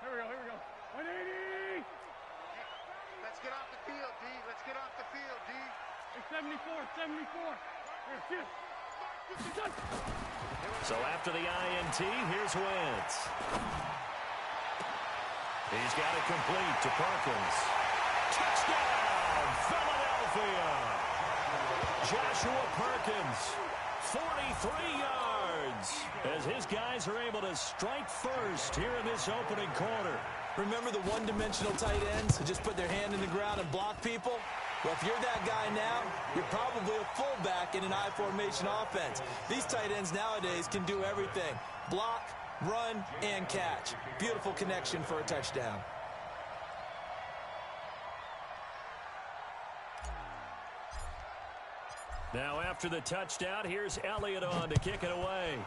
Here we go. 180. Let's get off the field, D. Let's get off the field, D. It's 74. Here, shoot. So after the INT, here's Wentz. He's got it complete to Perkins. Touchdown, Philadelphia! Joshua Perkins, 43 yards, as his guys are able to strike first here in this opening quarter. Remember the one-dimensional tight ends who just put their hand in the ground and block people? Well, if you're that guy now, you're probably a fullback in an I-formation offense. These tight ends nowadays can do everything. Block, run, and catch. Beautiful connection for a touchdown. Now after the touchdown, here's Elliott on to kick it away.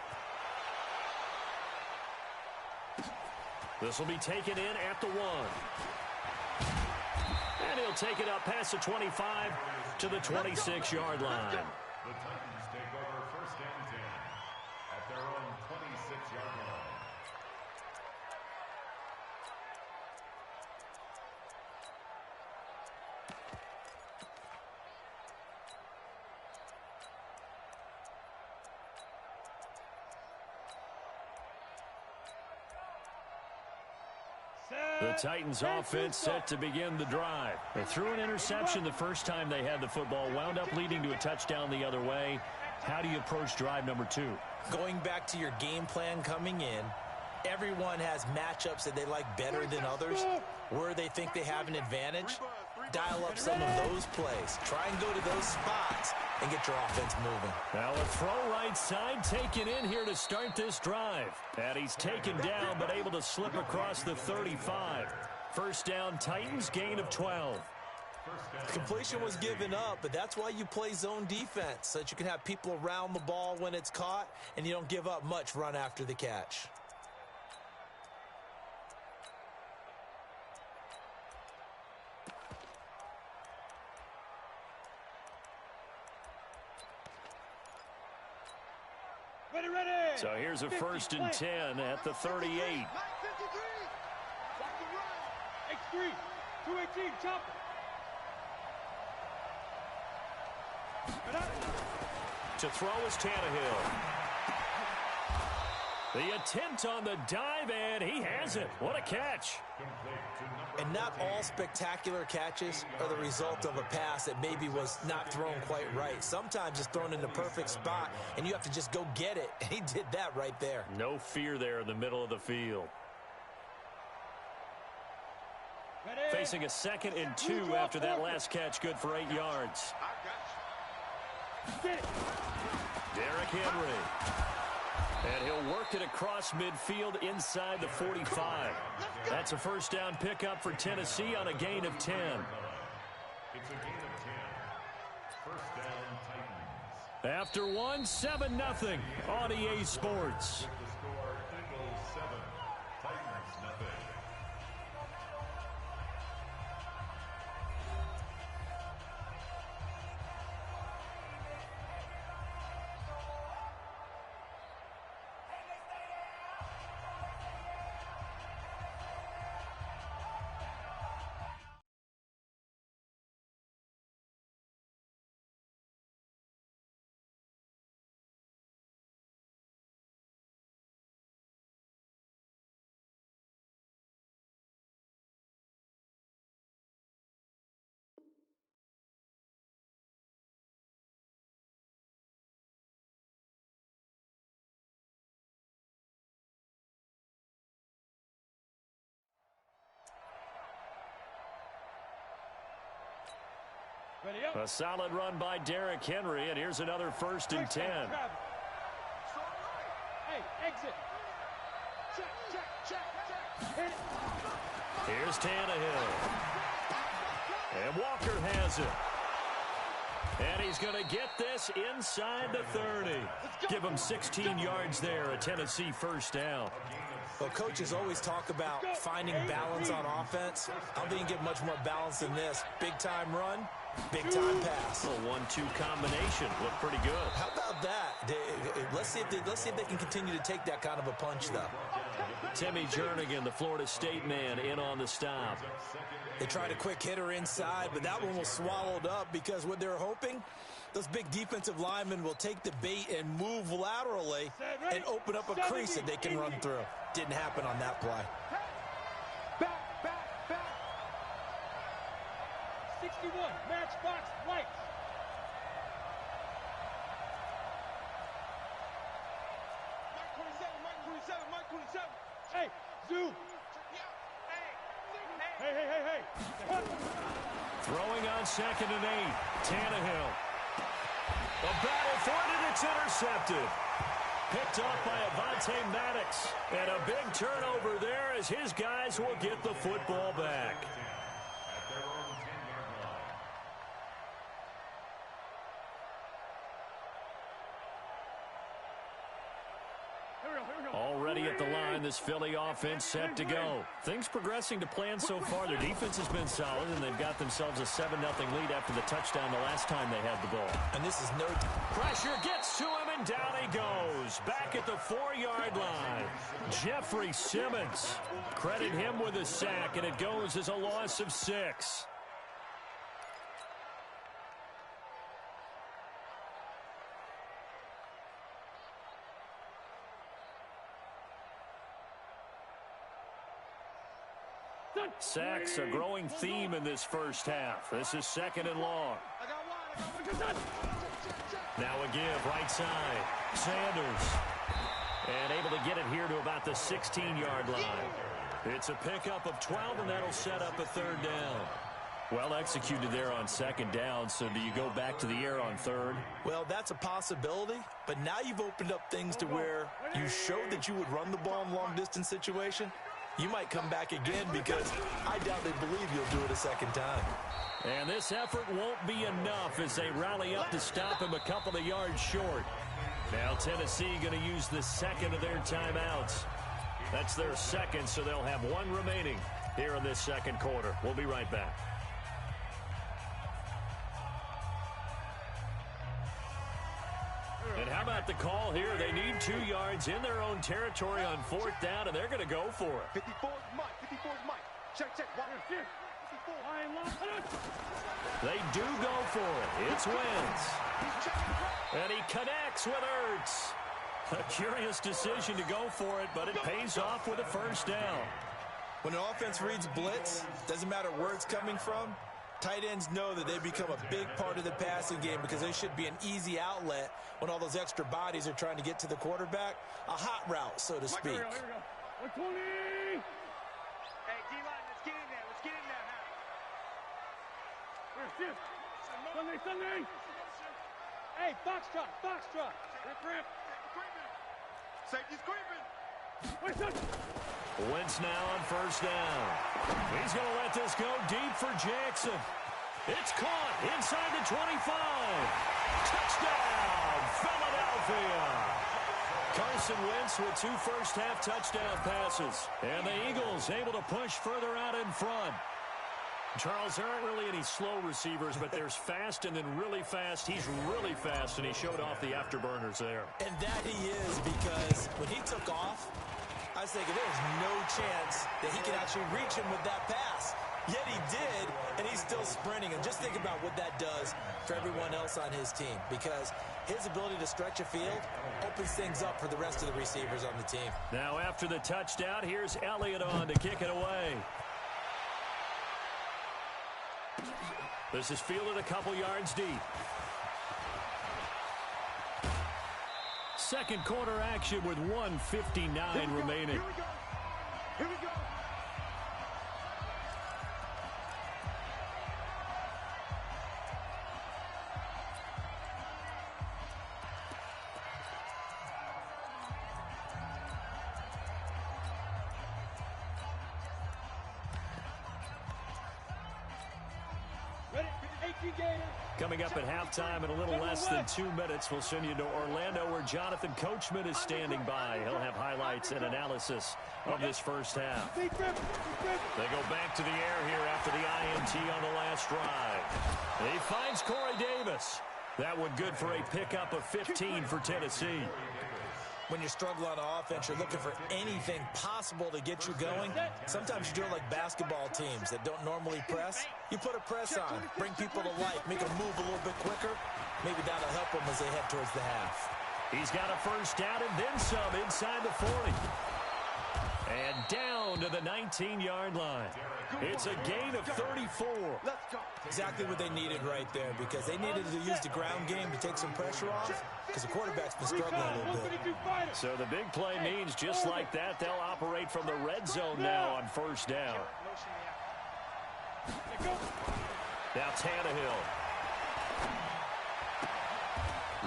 This will be taken in at the 1. And he'll take it up past the 25 to the 26-yard line. The Titans take over 1st and 10 at their own 26-yard line. The Titans offense set to begin the drive. They threw an interception the first time they had the football, wound up leading to a touchdown the other way. How do you approach drive number 2? Going back to your game plan coming in, everyone has matchups that they like better than others. Where they think they have an advantage, dial up some of those plays. Try and go to those spots and get your offense moving. Now a throw right side taken in here to start this drive. And he's taken down but able to slip across the 35. First down, Titans, gain of 12. Completion was given up, but that's why you play zone defense, so that you can have people around the ball when it's caught and you don't give up much run after the catch. So here's a 1st and 10 at the 38. X3, 218, chop. To throw is Tannehill. The attempt on the dive, and he has it. What a catch. And not all spectacular catches are the result of a pass that maybe was not thrown quite right. Sometimes it's thrown in the perfect spot, and you have to just go get it. And he did that right there. No fear there in the middle of the field. Facing a 2nd and 2 after that last catch, good for 8 yards. Derrick Henry. And he'll work it across midfield inside the 45. That's a 1st down pickup for Tennessee on a gain of 10. It's a gain of 10. 1st down, Titans. After 1, 7-0 on EA Sports. The score, Eagles 7, Titans nothing. A solid run by Derrick Henry, and here's another 1st and 10. Hey, exit. Check. Here's Tannehill. And Walker has it. And he's going to get this inside the 30. Give him 16 yards there, a Tennessee 1st down. Well, coaches always talk about finding balance on offense. I don't think you can get much more balance than this. Big-time run, Big time pass. A 1-2 combination. Looked pretty good. How about that? Let's see if they can continue to take that kind of a punch, though. Timmy Jernigan, the Florida State man, in on the stop. They tried a quick hitter inside, but that one was swallowed up because what they're hoping, those big defensive linemen will take the bait and move laterally and open up a crease that they can run through. Didn't happen on that play. Back. 61, matchbox lights. Mike 27. Hey, Zoo. Hey. Throwing on 2nd and 8. Tannehill. A battle for it, and it's intercepted. Picked off by Avonte Maddox. And a big turnover there as his guys will get the football back. At their own 10-yard line. Here we go. Already at the line, this Philly offense set to go. Things progressing to plan so far. Their defense has been solid, and they've got themselves a 7-0 lead after the touchdown the last time they had the ball. And this is no... Pressure gets to him, and down he goes. Back at the 4-yard line. Jeffrey Simmons. Credit him with a sack, and it goes as a loss of 6. Sacks, a growing theme in this first half. This is 2nd and long. Now a give, right side. Sanders. And able to get it here to about the 16-yard line. It's a pickup of 12, and that'll set up a 3rd down. Well executed there on 2nd down, so do you go back to the air on 3rd? Well, that's a possibility, but now you've opened up things to where you showed that you would run the ball in long-distance situation. You might come back again because I doubt they believe you'll do it a 2nd time. And this effort won't be enough as they rally up to stop him a couple of yards short. Now Tennessee going to use the 2nd of their timeouts. That's their 2nd, so they'll have 1 remaining here in this 2nd quarter. We'll be right back. And how about the call here? They need 2 yards in their own territory on 4th down, and they're going to go for it. 54's Mike. Check. 54. They do go for it. It's Wentz. And he connects with Ertz. A curious decision to go for it, but it pays off with a 1st down. When an offense reads blitz, doesn't matter where it's coming from, tight ends know that they become a big part of the passing game because they should be an easy outlet when all those extra bodies are trying to get to the quarterback. A hot route, so to speak. Here we go. 120. Hey, D-line, let's get in there. Sunday. Hey, foxtrot. Rip. Safety's creeping. Wait, son. Wentz now on 1st down. He's going to let this go deep for Jackson. It's caught inside the 25. Touchdown, Philadelphia. Carson Wentz with 2 first-half touchdown passes. And the Eagles able to push further out in front. Charles, there aren't really any slow receivers, but there's fast and then really fast. He's really fast, and he showed off the afterburners there. And that he is, because when he took off, I was thinking there's no chance that he can actually reach him with that pass. Yet he did, and he's still sprinting. And just think about what that does for everyone else on his team, because his ability to stretch a field opens things up for the rest of the receivers on the team. Now after the touchdown, here's Elliott on to kick it away. This is fielded a couple yards deep. 2nd quarter action with 1:59 remaining. Here we go. Ready? 18. Coming up at halftime in a little less than 2 minutes, we'll send you to Orlando where Jonathan Coachman is standing by. He'll have highlights and analysis of this first half. They go back to the air here after the INT on the last drive. He finds Corey Davis. That one good for a pickup of 15 for Tennessee. When you struggle on offense, you're looking for anything possible to get you going. Sometimes you do it like basketball teams that don't normally press. You put a press on, bring people to life, make them move a little bit quicker. Maybe that'll help them as they head towards the half. He's got a first down and then some inside the 40. And down to the 19-yard line. It's a gain of 34. Exactly what they needed right there, because they needed to use the ground game to take some pressure off, because the quarterback's been struggling a little bit. So the big play means just like that, they'll operate from the red zone now on first down. Now Tannehill.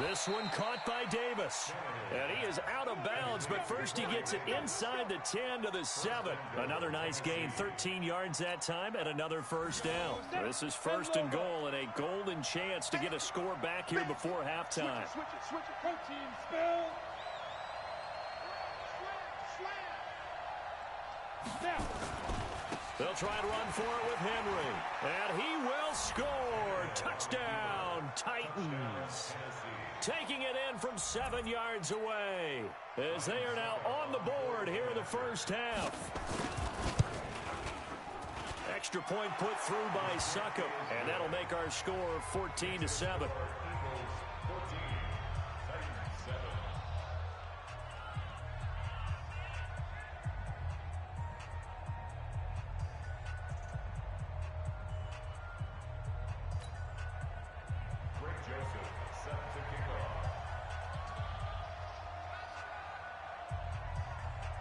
This one caught by Davis. And he is out of bounds, but first he gets it inside the 10 to the 7. Another nice gain, 13 yards that time, and another first down. This is first and goal, and a golden chance to get a score back here before halftime. Switch it. Protein spill. Now. They'll try to run for it with Henry. And he will score. Touchdown, Titans. Taking it in from 7 yards away, as they are now on the board here in the first half. Extra point put through by Succop, and that'll make our score 14-7.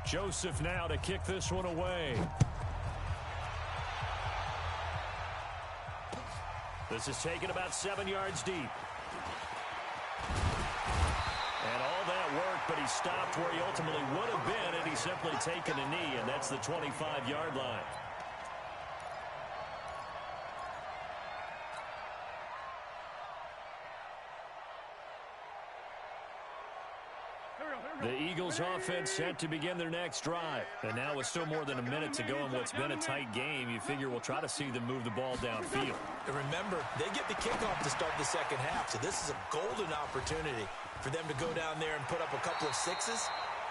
Joseph now to kick this one away. This is taken about 7 yards deep. And all that work, but he stopped where he ultimately would have been, and he's simply taken a knee, and that's the 25-yard line. The Eagles offense set to begin their next drive. And now with still more than a minute to go in what's been a tight game, you figure we'll try to see them move the ball downfield. And remember, they get the kickoff to start the second half, so this is a golden opportunity for them to go down there and put up a couple of sixes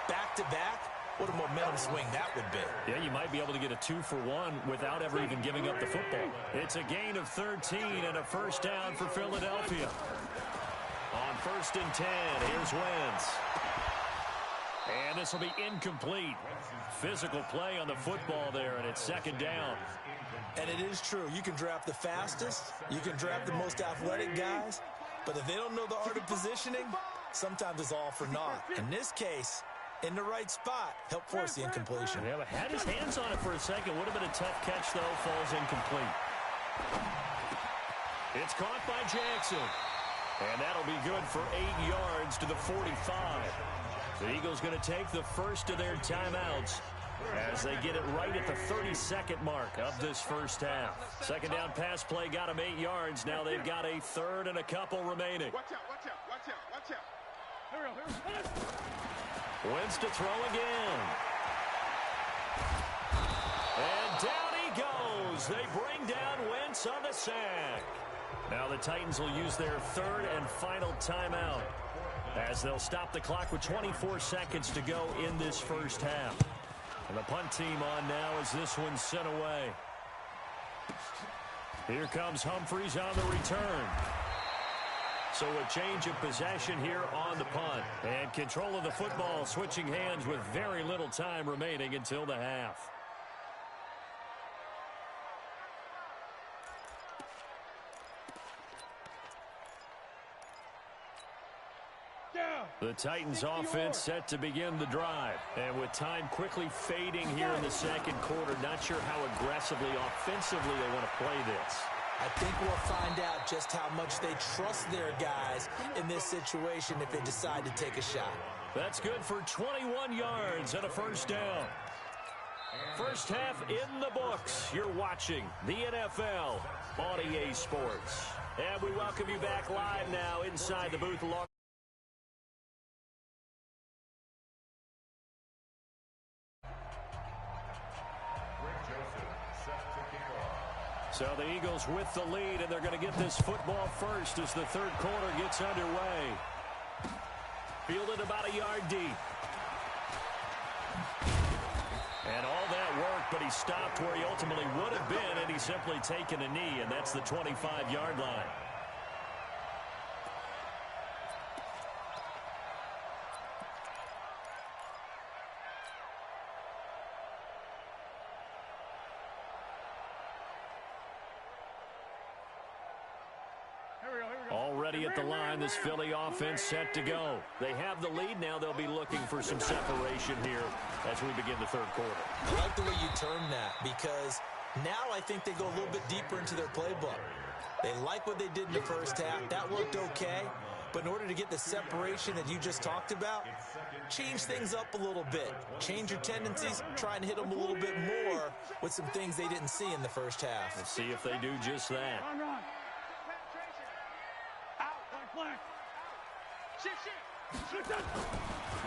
back-to-back. What a momentum swing that would be. Yeah, you might be able to get a 2-for-1 without ever even giving up the football. It's a gain of 13 and a first down for Philadelphia. On first and 10, here's Wentz. And this will be incomplete. Physical play on the football there, and it's second down. And it is true. You can draft the fastest. You can draft the most athletic guys. But if they don't know the art of positioning, sometimes it's all for naught. In this case, in the right spot, help force the incompletion. Yeah, but had his hands on it for a second. Would have been a tough catch, though. Falls incomplete. It's caught by Jackson. And that'll be good for 8 yards to the 45. The Eagles going to take the first of their timeouts as they get it right at the 32nd mark of this first half. Second down pass play got them 8 yards. Now they've got a third and a couple remaining. Watch out. Here we go. Wentz to throw again. And down he goes. They bring down Wentz on the sack. Now the Titans will use their third and final timeout, as they'll stop the clock with 24 seconds to go in this first half. And the punt team on now as this one's sent away. Here comes Humphries on the return. So a change of possession here on the punt. And control of the football switching hands with very little time remaining until the half. The Titans offense set to begin the drive. And with time quickly fading here in the second quarter, not sure how aggressively, offensively they want to play this. I think we'll find out just how much they trust their guys in this situation if they decide to take a shot. That's good for 21 yards and a first down. First half in the books. You're watching the NFL on EA Sports. And we welcome you back live now inside the booth. So the Eagles with the lead, and they're going to get this football first as the third quarter gets underway. Fielded about a yard deep. And all that work, but he stopped where he ultimately would have been, and he's simply taken a knee, and that's the 25-yard line. Already at the line, this Philly offense set to go. They have the lead now. They'll be looking for some separation here as we begin the third quarter. I like the way you termed that, because now I think they go a little bit deeper into their playbook. They like what they did in the first half. That worked okay. But in order to get the separation that you just talked about, change things up a little bit. Change your tendencies, try and hit them a little bit more with some things they didn't see in the first half. Let's see if they do just that.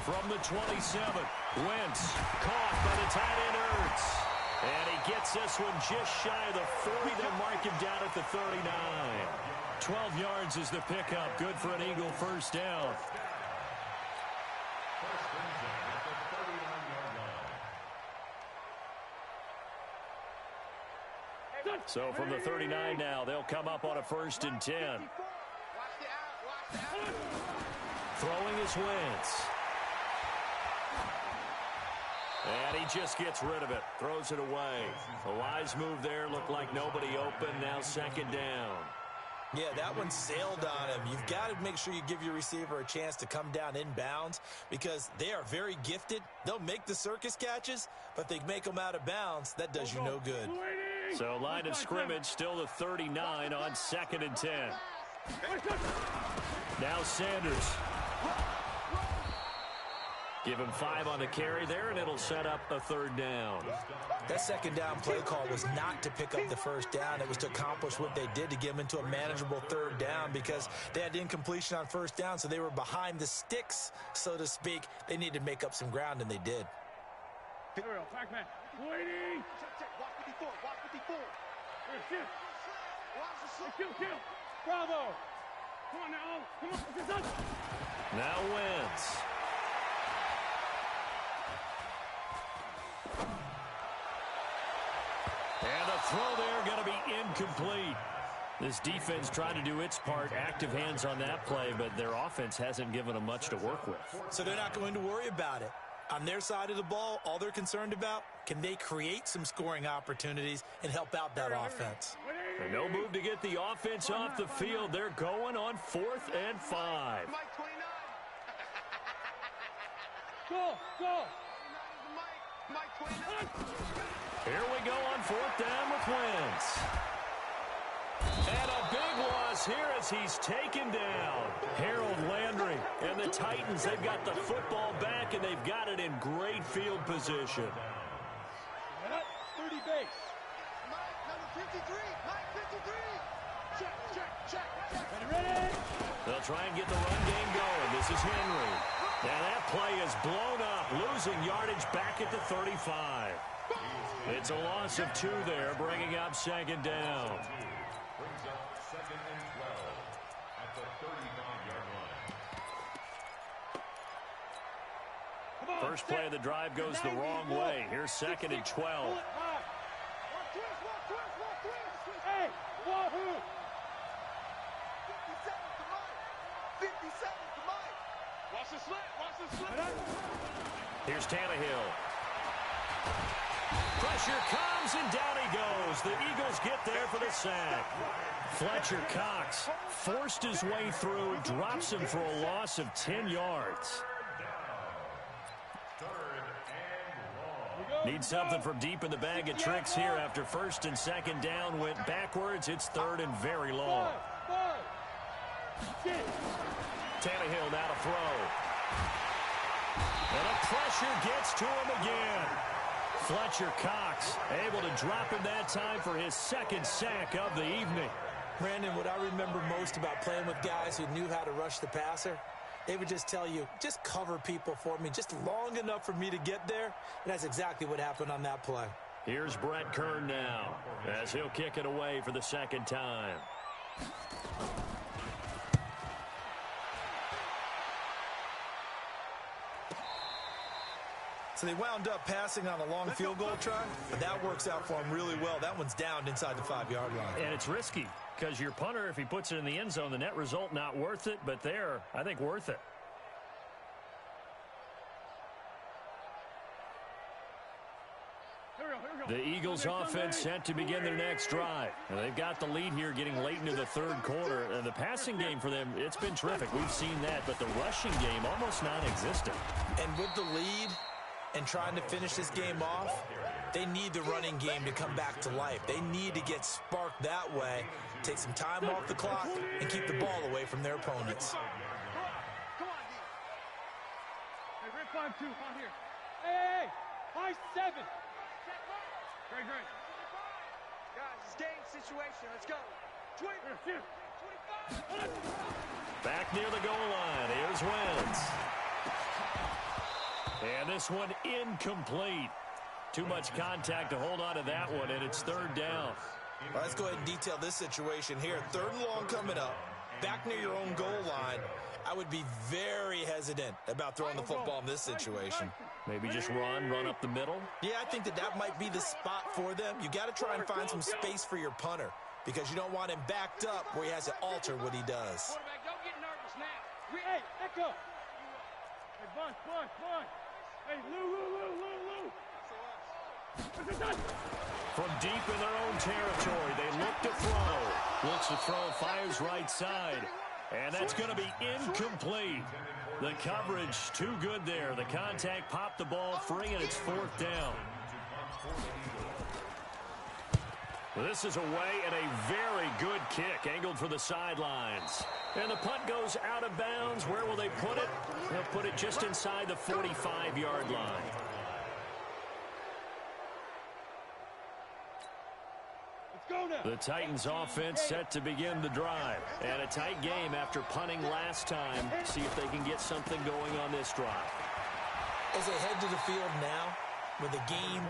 From the 27, Wentz caught by the tight end Ertz. And he gets this one just shy of the 40. They'll mark him down at the 39. 12 yards is the pickup. Good for an Eagle first down. So from the 39 now, they'll come up on a 1st and 10. Throwing is Wentz. And he just gets rid of it. Throws it away. A wise move there. Looked like nobody open. Now 2nd down. Yeah, that one sailed on him. You've got to make sure you give your receiver a chance to come down inbounds because they are very gifted. They'll make the circus catches, but they make them out of bounds. That does you no good. So line of scrimmage still the 39 on 2nd and 10. Now Sanders. Give him 5 on the carry there, and it'll set up a 3rd down. That 2nd down play call was not to pick up the 1st down. It was to accomplish what they did to get them into a manageable 3rd down because they had incompletion on 1st down, so they were behind the sticks, so to speak. They needed to make up some ground, and they did. Pac-Man. Waiting. Watch 54. Watch 54. Kill. Bravo. Come on now. Come on. Now Wentz. And the throw there going to be incomplete. This defense trying to do its part. Active hands on that play, but their offense hasn't given them much to work with. So they're not going to worry about it. On their side of the ball, all they're concerned about, can they create some scoring opportunities and help out that offense? And no move to get the offense off the field. They're going on 4th and 5. Go. Here we go on 4th down with Wentz. And a big loss here as he's taken down. Harold Landry and the Titans, they've got the football back, and they've got it in great field position. 30 base. Mike, number 53. Mike, 53. Check. Ready. They'll try and get the run game going. This is Henry. And that play is blown up, losing yardage back at the 35. It's a loss of 2 there, bringing up 2nd down. Brings up 2nd and 12 at the 35-yard line. First play of the drive goes the wrong way. Here's 2nd and 12. Hey, wahoo! 57 to Mike. Watch the slit. Here's Tannehill. Pressure comes, and down he goes. The Eagles get there for the sack. Fletcher Cox forced his way through, drops him for a loss of 10 yards. Need something from deep in the bag of tricks here after 1st and 2nd down went backwards. It's 3rd and very long. Tannehill now to throw. And a pressure gets to him again. Fletcher Cox able to drop him that time for his second sack of the evening. Brandon, what I remember most about playing with guys who knew how to rush the passer, they would just tell you, just cover people for me, just long enough for me to get there. And that's exactly what happened on that play. Here's Brett Kern now as he'll kick it away for the second time. So they wound up passing on a long field goal try, but that works out for them really well. That one's down inside the 5-yard line. And it's risky because your punter, if he puts it in the end zone, the net result not worth it, but there, I think worth it. The Eagles offense set to begin their next drive. And they've got the lead here getting late into the third quarter. And the passing game for them, it's been terrific. We've seen that, but the rushing game almost non-existent. And with the lead and trying to finish this game off, they need the running game to come back to life. They need to get sparked that way, take some time off the clock, and keep the ball away from their opponents. Come on, D. Hey, we're 5-2 on here. Hey, high 7. Great. Guys, it's game situation. Let's go. 20. 25. Back near the goal line. Here's Wentz. And this one incomplete. Too much contact to hold on to that one, and it's third down. Well, let's go ahead and detail this situation here. 3rd and long coming up. Back near your own goal line. I would be very hesitant about throwing the football in this situation. Maybe just run up the middle. Yeah, I think that might be the spot for them. You got to try and find some space for your punter because you don't want him backed up where he has to alter what he does. Quarterback, don't get nervous now. Hey, echo. Hey, Bun. Hey, Lou. From deep in their own territory, they look to throw. Looks to throw, fires right side. And that's going to be incomplete. The coverage too good there. The contact popped the ball free, and it's 4th down. This is away and a very good kick angled for the sidelines. And the punt goes out of bounds. Where will they put it? They'll put it just inside the 45-yard line. The Titans offense set to begin the drive. And a tight game after punting last time. See if they can get something going on this drive. As they head to the field now, with the game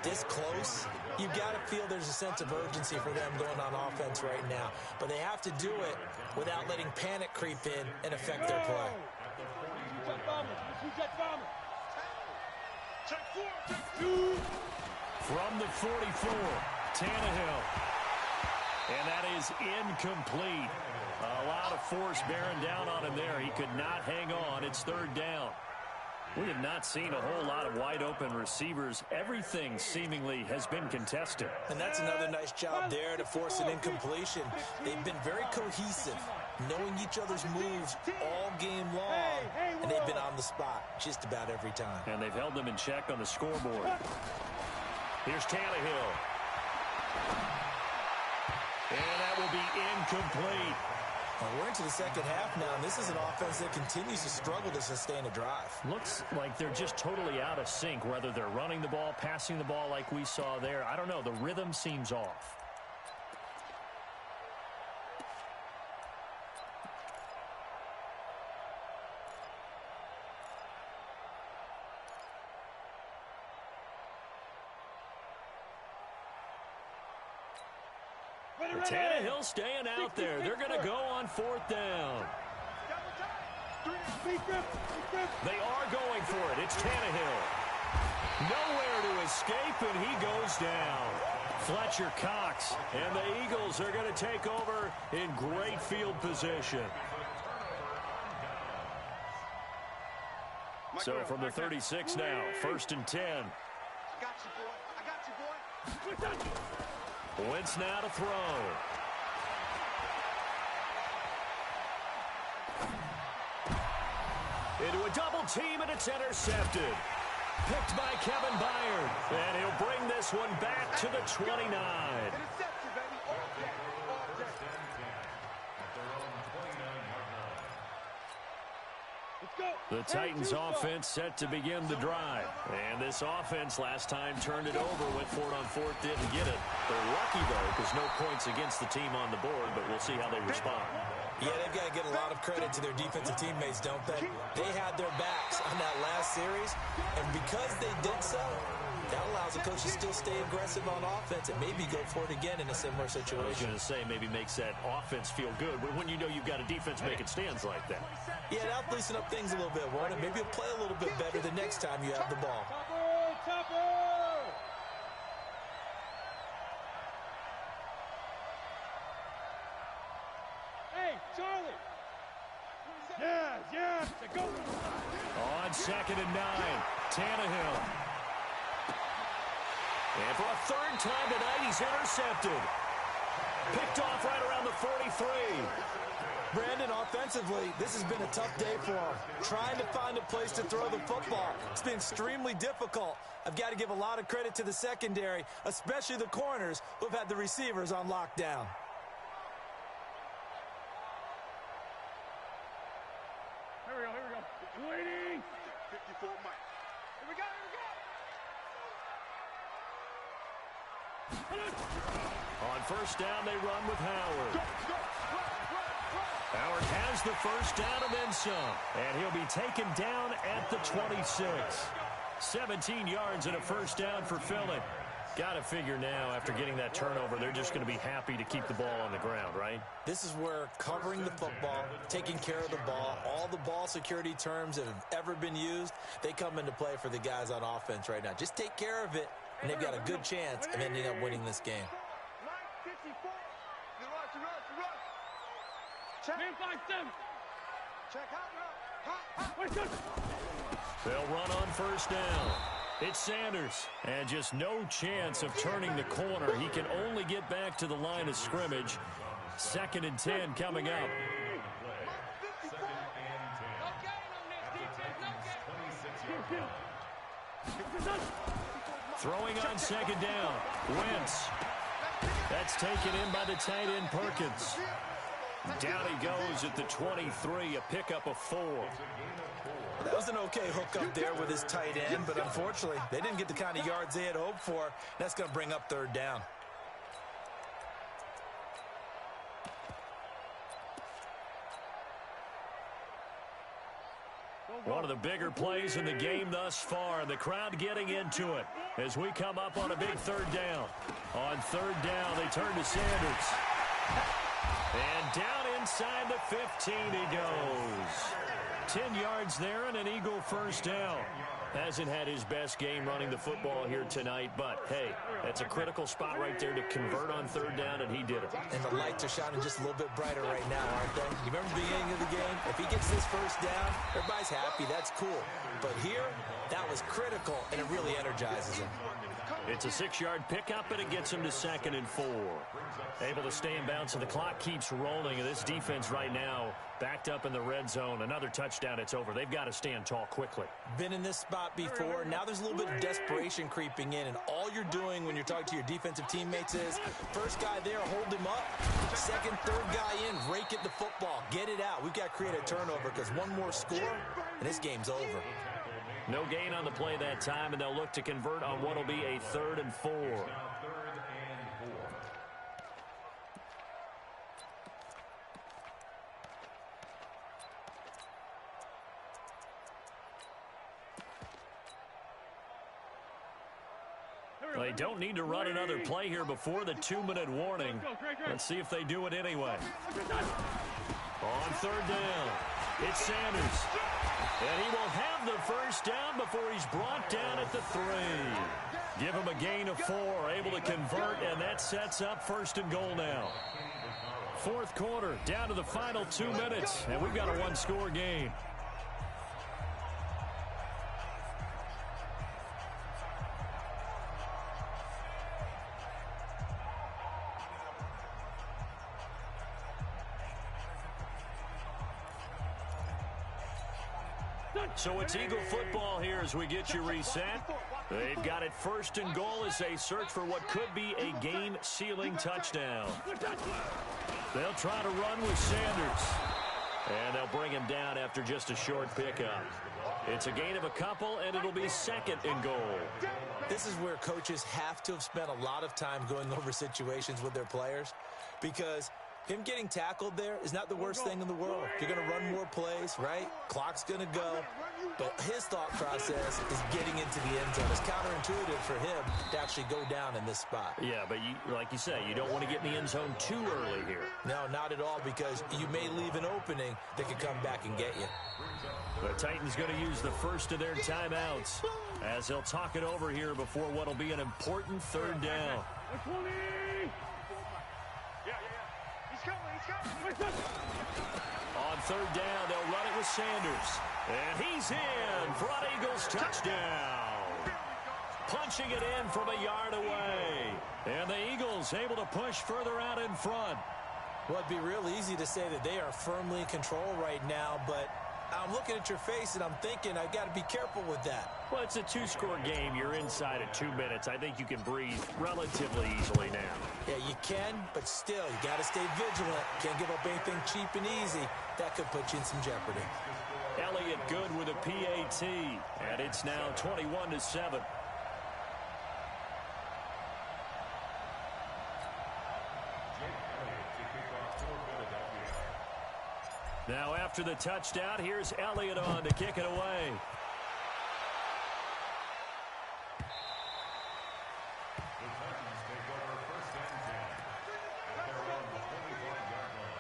this close, you've got to feel there's a sense of urgency for them going on offense right now. But they have to do it without letting panic creep in and affect their play. From the 44, Tannehill. And that is incomplete. A lot of force bearing down on him there. He could not hang on. It's 3rd down. We have not seen a whole lot of wide-open receivers. Everything seemingly has been contested. And that's another nice job there to force an incompletion. They've been very cohesive, knowing each other's moves all game long, and they've been on the spot just about every time. And they've held them in check on the scoreboard. Here's Tannehill. And that will be incomplete. Well, we're into the second half now, and this is an offense that continues to struggle to sustain a drive. Looks like they're just totally out of sync, whether they're running the ball, passing the ball like we saw there. I don't know. The rhythm seems off. Tannehill staying out there. They're going to go on 4th down. They are going for it. It's Tannehill. Nowhere to escape, and he goes down. Fletcher Cox, and the Eagles are going to take over in great field position. So from the 36 now, 1st and 10. I got you, boy. Wentz now to throw. Into a double team, and it's intercepted. Picked by Kevin Byard. And he'll bring this one back to the 29. Interception, baby. All day. Let's go. The Titans offense set to begin the drive. And this offense last time turned it over, went for it on fourth, didn't get it. They're lucky, though, because no points against the team on the board, but we'll see how they respond. Yeah, they've got to get a lot of credit to their defensive teammates, don't they? They had their backs on that last series, and because they did so, that allows the coach to still stay aggressive on offense and maybe go for it again in a similar situation. I was going to say maybe makes that offense feel good, but when you know you've got a defense making stands like that. Yeah, that'll loosen up things a little bit, won't it? Maybe you'll play a little bit better the next time you have the ball. Hey, Charlie. Yeah, go. On 2nd and 9, Tannehill. And for a third time tonight, he's intercepted. Picked off right around the 43. Brandon, offensively, this has been a tough day for him. Trying to find a place to throw the football. It's been extremely difficult. I've got to give a lot of credit to the secondary, especially the corners who've had the receivers on lockdown. Here we go. Waiting. 54 Mike. Here we go. On first down, they run with Howard. Howard has the first down and then some. And he'll be taken down at the 26. 17 yards and a first down for Philly. Got to figure now, after getting that turnover, they're just going to be happy to keep the ball on the ground, right? This is where covering the football, taking care of the ball, all the ball security terms that have ever been used, they come into play for the guys on offense right now. Just take care of it, and they've got a good chance of ending up winning this game. Mike 54. You rush. Check. Man 5-7. Check out. Wait, good. They'll run on first down. It's Sanders. And just no chance of turning the corner. He can only get back to the line of scrimmage. 2nd and 10 coming up. Throwing on 2nd down. Wentz. That's taken in by the tight end Perkins. Down he goes at the 23, a pickup of 4. That was an okay hook up there with his tight end, but unfortunately, they didn't get the kind of yards they had hoped for. That's going to bring up 3rd down. One of the bigger plays in the game thus far, and the crowd getting into it as we come up on a big 3rd down. On 3rd down, they turn to Sanders. And down inside the 15 he goes. 10 yards there and an Eagle first down. Hasn't had his best game running the football here tonight, but hey, that's a critical spot right there to convert on 3rd down, and he did it. And the lights are shining just a little bit brighter right now, aren't they? You remember the beginning of the game? If he gets this first down, everybody's happy. That's cool. But here, that was critical, and it really energizes him. It's a 6-yard pickup, and it gets him to 2nd and 4. Able to stay in bounds, and the clock keeps rolling. And this defense right now backed up in the red zone. Another touchdown, it's over. They've got to stand tall quickly. Been in this spot before. Now there's a little bit of desperation creeping in, and all you're doing when you're talking to your defensive teammates is, first guy there, hold him up. 2nd, 3rd guy in, rake at the football. Get it out. We've got to create a turnover because one more score, and this game's over. No gain on the play that time, and they'll look to convert on what will be a 3rd and 4. They don't need to run another play here before the 2-minute warning. Let's see if they do it anyway. On 3rd down, it's Sanders. And he will have the first down before he's brought down at the 3. Give him a gain of 4, able to convert, and that sets up 1st and goal now. 4th quarter, down to the final 2 minutes, and we've got a 1-score game. So it's Eagle football here as we get you reset. They've got it 1st and goal as they search for what could be a game-sealing touchdown. They'll try to run with Sanders. And they'll bring him down after just a short pickup. It's a gain of a couple, and it'll be second and goal. This is where coaches have to have spent a lot of time going over situations with their players, because him getting tackled there is not the worst thing in the world. You're going to run more plays, right? Clock's going to go. But his thought process is getting into the end zone. It's counterintuitive for him to actually go down in this spot. Yeah, but like you say, you don't want to get in the end zone too early here. No, not at all, because you may leave an opening that could come back and get you. The Titans going to use the first of their timeouts as they'll talk it over here before what will be an important third down. 20. On third down, they'll run it with Sanders. And he's in for an Eagles touchdown. Punching it in from a yard away. And the Eagles able to push further out in front. Well, it'd be real easy to say that they are firmly in control right now, but I'm looking at your face and I'm thinking I've got to be careful with that. Well, it's a two-score game. You're inside of 2 minutes. I think you can breathe relatively easily now. Yeah, you can, but still, you got to stay vigilant. Can't give up anything cheap and easy. That could put you in some jeopardy. Elliott good with a PAT, and it's now 21-7. Now after the touchdown, here's Elliott on to kick it away. The Titans take over first and 10 at their own 25-yard line.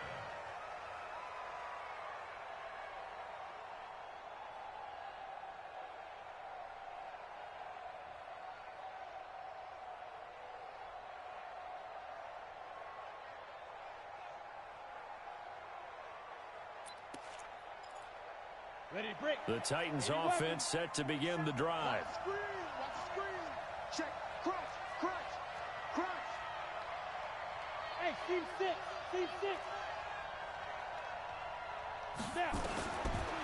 Ready to break. The Titans offense set to begin the drive. Screen, watch the screen. Check, crunch, crunch, crunch. Hey, team 6. Team 6. Snap.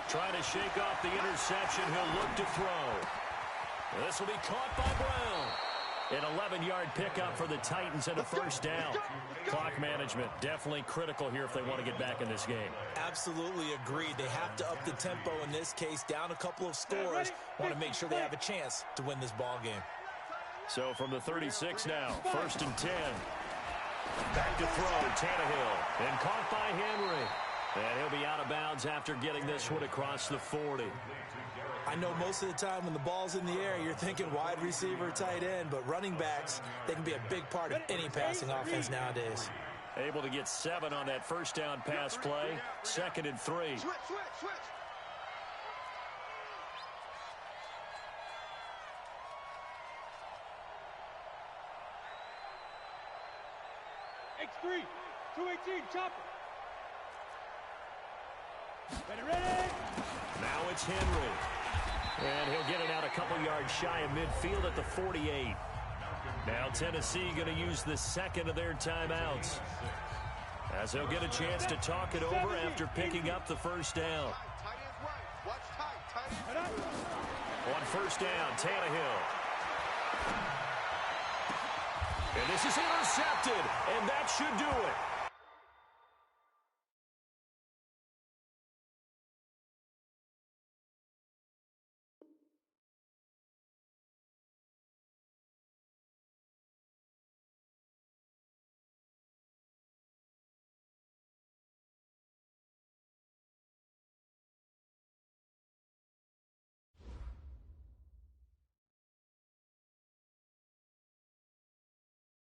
Trying to shake off the interception. He'll look to throw. This will be caught by Brown. An 11-yard pickup for the Titans and a first down. Clock management definitely critical here if they want to get back in this game. Absolutely agreed. They have to up the tempo in this case, down a couple of scores. Want to make sure they have a chance to win this ball game. So from the 36 now, first and 10. Back to throw, Tannehill. And caught by Henry. And he'll be out of bounds after getting this one across the 40. I know most of the time when the ball's in the air, you're thinking wide receiver, tight end, but running backs, they can be a big part of any passing offense nowadays. Able to get 7 on that first down pass play. Second and 3. Switch, switch, switch. X3. 218. Chopper. Ready. Now it's Henry. And he'll get it out a couple yards shy of midfield at the 48. Now Tennessee going to use the second of their timeouts, as they'll get a chance to talk it over after picking up the first down. Tight end's right. Watch tight. Tight end. On first down, Tannehill. And this is intercepted, and that should do it.